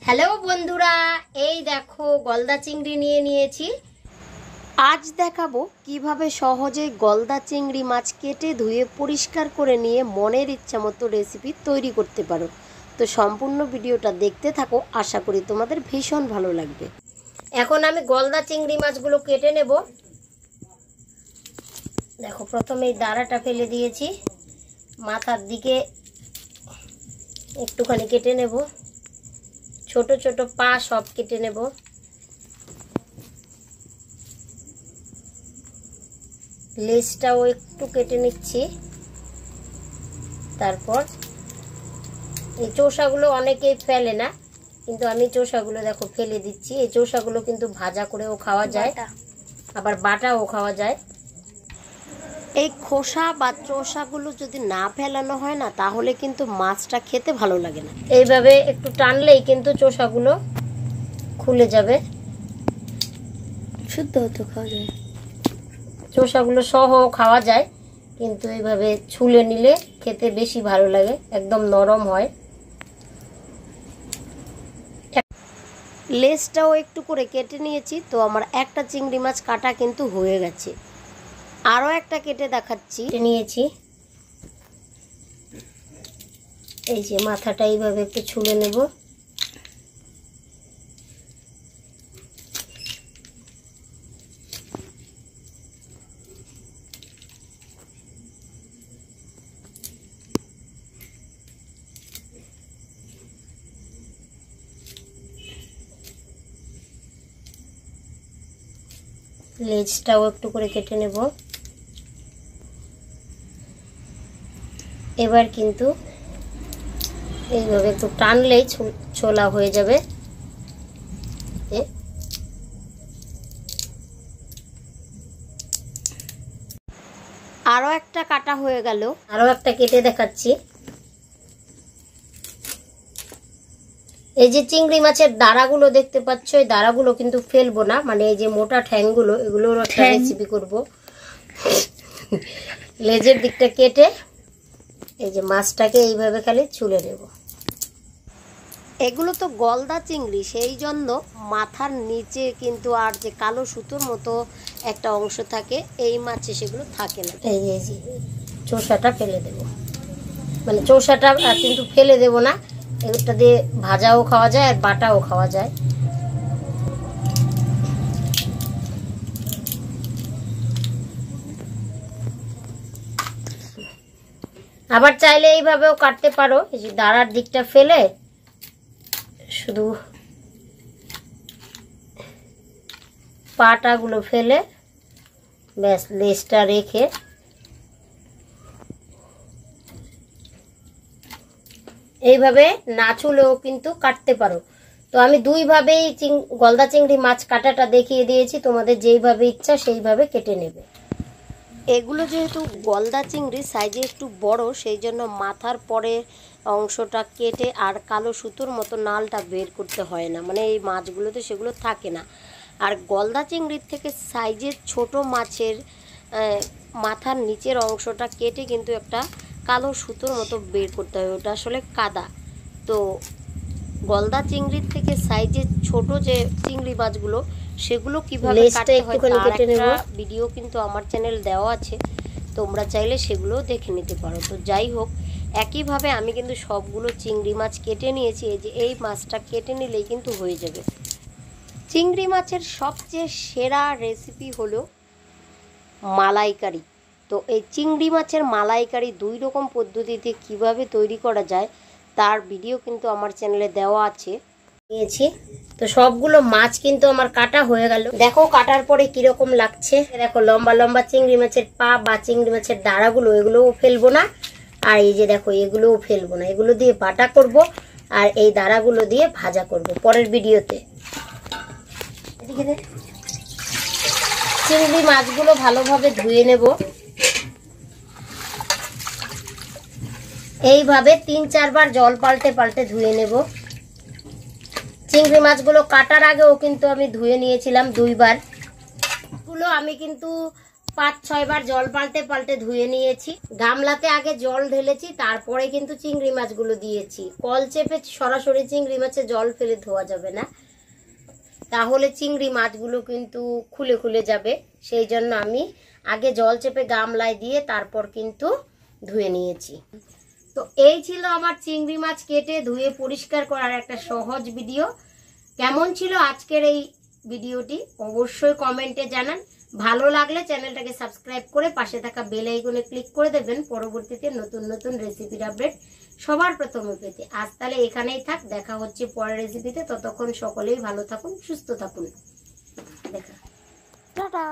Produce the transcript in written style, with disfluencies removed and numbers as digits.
Hello বন্ধুরা, এই দেখো গলদা চিংড়ি নিয়ে নিয়েছি। আজ দেখাবো কিভাবে সহজে গলদা চিংড়ি মাছ কেটে ধুয়ে পরিষ্কার করে নিয়ে মনের ইচ্ছা মতো রেসিপি তৈরি করতে পারো। তো সম্পূর্ণ ভিডিওটা দেখতে থাকো, আশা করি তোমাদের ভীষণ ভালো লাগবে। এখন আমি গলদা চিংড়ি মাছগুলো কেটে নেব। দেখো, প্রথমে এই দাঁড়াটা ফেলে দিয়েছি, মাথার দিকে একটুখানি কেটে নেব, ছোট ছোট পা সব কেটে নেব। লেজটাও একটু কেটে নিচ্ছি। তারপর এই চোষাগুলো অনেকেই ফেলে না, কিন্তু আমি চোষাগুলো দেখো ফেলে দিচ্ছি। এই চোষাগুলো কিন্তু ভাজা করেও খাওয়া যায়, আবার বাটাও খাওয়া যায়। এই খোসা বা চোষাগুলো যদি না ফেলানো হয় না, তাহলে কিন্তু মাছটা খেতে ভালো লাগে না। এইভাবে একটু টানলেই কিন্তু চোষাগুলো খুলে যাবে, শুদ্ধ হতো খাওয়া যায়। চোষাগুলো সহ খাওয়া যায়, কিন্তু এইভাবে ছুলে নিলে খেতে বেশি ভালো লাগে, একদম নরম হয়। লেজটাও একটু করে কেটে নিয়েছি। তো আমার একটা চিংড়ি মাছ কাটা কিন্তু হয়ে গেছে। আরও একটা কেটে দেখাচ্ছি। নিয়েছি, এই যে মাথাটা এইভাবে একটু ছুলে নেব। লেজটাও একটু করে কেটে নেব। এবার কিন্তু এইভাবে একটু টানলেই ছোলা হয়ে যাবে। আরো একটা কাটা হয়ে গেল, আরো একটা কেটে দেখাচ্ছি। এই যে চিংড়ি মাছের দাঁড়াগুলো দেখতে পাচ্ছ, এই দাঁড়াগুলো কিন্তু ফেলবো না, মানে এই যে মোটা ঠ্যাংগুলো, এগুলোর একটা রেসিপি করব। লেজের দিকটা কেটে এই যে মাছটাকে এইভাবে খালি ছুলে নেব। এগুলো তো গলদা চিংড়ি, সেই জন্য মাথার নিচে কিন্তু আর যে কালো সুতোর মতো একটা অংশ থাকে, এই মাছে সেগুলো থাকে না। এই যে চোষাটা ফেলে দেব, মানে চোষাটা কিন্তু ফেলে দেব না, এটা দিয়ে ভাজাও খাওয়া যায় আর বাটাও খাওয়া যায়। আবার চাইলে এইভাবেও কাটতে পারো। এই যে দাঁড়ার দিকটা ফেলে শুধু পাটাগুলো ফেলে ব্যাস লেজটা রেখে এইভাবে না ছুলেও কিন্তু কাটতে পারো। তো আমি দুইভাবেই গলদা চিংড়ি মাছ কাটাটা দেখিয়ে দিয়েছি, তোমাদের যেইভাবে ইচ্ছা সেইভাবে কেটে নেবে। এগুলো যেহেতু গলদা চিংড়ি সাইজে একটু বড়, সেই জন্য মাথার পরে অংশটা কেটে আর কালো সুতোর মতো নালটা বের করতে হয় না, মানে এই মাছগুলোতে সেগুলো থাকে না। আর গলদা চিংড়ির থেকে সাইজের ছোট মাছের মাথার নিচের অংশটা কেটে কিন্তু একটা কালো সুতোর মতো বের করতে হয়, ওটা আসলে কাদা। তো গলদা চিংড়ির থেকে সাইজের ছোট যে চিংড়ি মাছগুলো, সেগুলো কিভাবে কাটতে হয় তার একটা ভিডিও কিন্তু আমার চ্যানেল দেওয়া আছে, তোমরা চাইলে সেগুলো দেখে নিতে পারো। তো যাই হোক, একইভাবে আমি কিন্তু সবগুলো চিংড়ি মাছ কেটে নিয়েছি। এই যে এই মাছটা কেটে নিলেই কিন্তু হয়ে যাবে। চিংড়ি মাছের সবচেয়ে সেরা রেসিপি হলো মালাইকারি। তো এই চিংড়ি মাছের মালাইকারি দুই রকম পদ্ধতিতে কিভাবে তৈরি করা যায় তার ভিডিও কিন্তু আমার চ্যানেলে দেওয়া আছে। নিয়েছি, তো সবগুলো মাছ কিন্তু আমার কাটা হয়ে গেল। দেখো কাটার পরে কিরকম লাগছে। দেখো লম্বা লম্বা চিংড়ি মাছের পা বা চিংড়ি মাছের দাঁড়াগুলো, এগুলোও ফেলবো না। আর এই যে দেখো এগুলোও ফেলবো না, এগুলো দিয়ে বাটা করব আর এই দাঁড়াগুলো দিয়ে ভাজা করব পরের ভিডিওতে। চিংড়ি মাছগুলো ভালোভাবে ধুয়ে নেব। এইভাবে 3-4 বার জল পাল্টে পাল্টে ধুয়ে নেব। চিংড়ি মাছগুলো কাটার আগেও কিন্তু আমি ধুয়ে নিয়েছিলাম 2 বার। গুলো আমি কিন্তু 5-6 বার জল পাল্টে পাল্টে ধুয়ে নিয়েছি। গামলাতে আগে জল ঢেলেছি, তারপরে কিন্তু চিংড়ি মাছগুলো দিয়েছি। কল চেপে সরাসরি চিংড়ি মাছে জল ফেলে ধোয়া যাবে না, তাহলে চিংড়ি মাছগুলো কিন্তু খুলে খুলে যাবে। সেই জন্য আমি আগে জল চেপে গামলায় দিয়ে তারপর কিন্তু ধুয়ে নিয়েছি। তো এই ছিল আমার চিংড়ি মাছ কেটে ধুয়ে পরিষ্কার করার একটা সহজ ভিডিও। কেমন ছিল আজকের এই ভিডিওটি অবশ্যই কমেন্টে জানান। ভালো লাগলে চ্যানেলটাকে সাবস্ক্রাইব করে পাশে থাকা বেল আইকনে ক্লিক করে দেবেন পরবর্তীতে নতুন নতুন রেসিপির আপডেট সবার প্রথমে পেতে। আজ তাহলে এখানেই থাক, দেখা হচ্ছে পরের রেসিপিতে। ততক্ষণ সকলেই ভালো থাকুন, সুস্থ থাকুন। দেখা, টাটা।